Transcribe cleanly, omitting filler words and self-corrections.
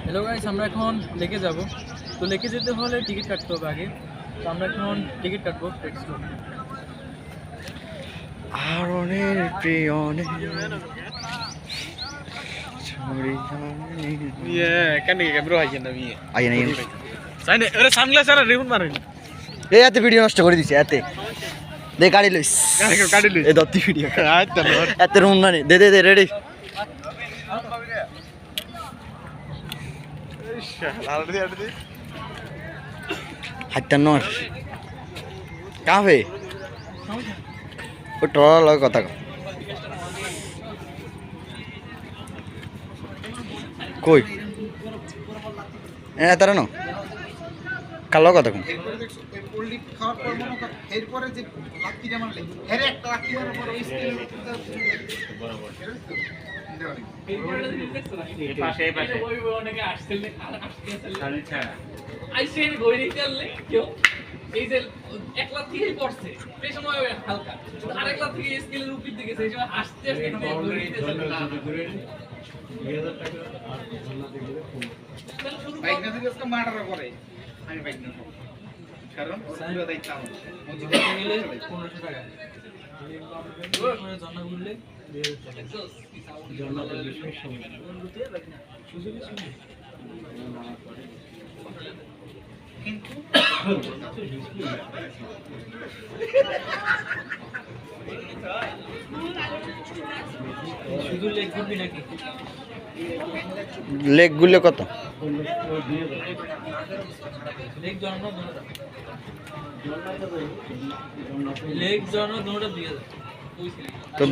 Hello guys, আমরা এখন লেকে যাব। তো লেকে যেতে হলে টিকিট কাটতে হবে আগে। তো আমরা এখন টিকিট কাটবো। আরনের প্রিয়নের এতে ভিডিও নষ্ট করে দিছে এতে দে গাড়ি লইস এ দত্তি ভিডিও এতে রুম না দে দে দে রেডি হাইতা নর কাফে ও টলা লয় কথা কই এ তারা ন কালো কথা কোন এই যে একলা থেকেই পড়ছে সেই সময় হালকা আরেকলা থেকে স্কেলের উপর দিকে সেই সময় আস্তে আস্তে বাইক না দিলে আজকে মার্ডার করে আমি বাইক না কারণ পুরো দায়িত্ব আমার মজুরি গেলে 1500 টাকা জন্না ঘুরলে জন্নাতের বিষয় সময় সুযোগই শুনি কিন্তু শুধু লেক ঘুরবি নাকি? লেগ গুলো কত লেক জন্না দুটোটা লেক জন্না দুটোটা 2000 তো